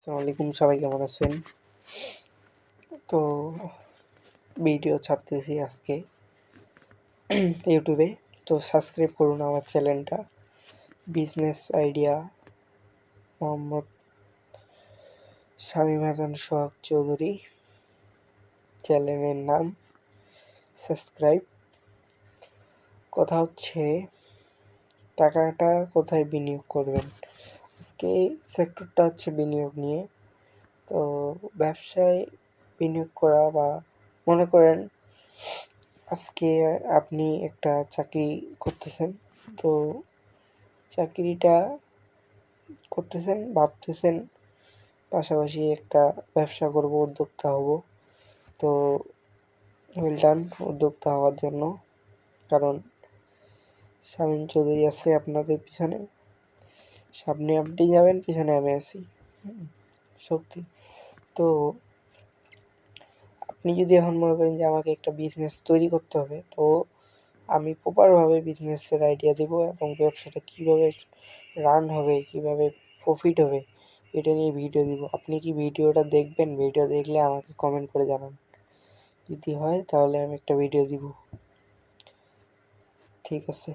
আসসালামু আলাইকুম, সবাই কেমন আছেন? তো ভিডিও ছাড়তেছি আজকে ইউটিউবে। তো সাবস্ক্রাইব করুন আমার চ্যানেলটা, বিজনেস আইডিয়া মোহাম্মদ শামীম হাসান সোহাগ চৌধুরী। চ্যানেলের নাম সাবস্ক্রাইব। কথা হচ্ছে টাকাটা কোথায় বিনিয়োগ করবেন। আজকে সেক্টরটা হচ্ছে বিনিয়োগ নিয়ে। তো ব্যবসায় বিনিয়োগ করা, বা মনে করেন আজকে আপনি একটা চাকরি করতেছেন, তো চাকরিটা করতেছেন, ভাবতেছেন পাশাপাশি একটা ব্যবসা করব, উদ্যোক্তা হব। তো ওয়েল ডান উদ্যোক্তা হওয়ার জন্য, কারণ শামীম চৌধুরী আছে আপনাদের পিছনে। সামনে আপনি যাবেন, পিছনে আমি আছি। শক্তি। তো আপনি যদি এখন মনে করেন যে আমাকে একটা বিজনেস তৈরি করতে হবে, তো আমি প্রপারভাবে বিজনেসের আইডিয়া দেব এবং ব্যবসাটা কীভাবে রান হবে, কীভাবে প্রফিট হবে, এটা নিয়ে ভিডিও দিব। আপনি কি ভিডিওটা দেখবেন? ভিডিও দেখলে আমাকে কমেন্ট করে জানান। যদি হয় তাহলে আমি একটা ভিডিও দিব। ঠিক আছে।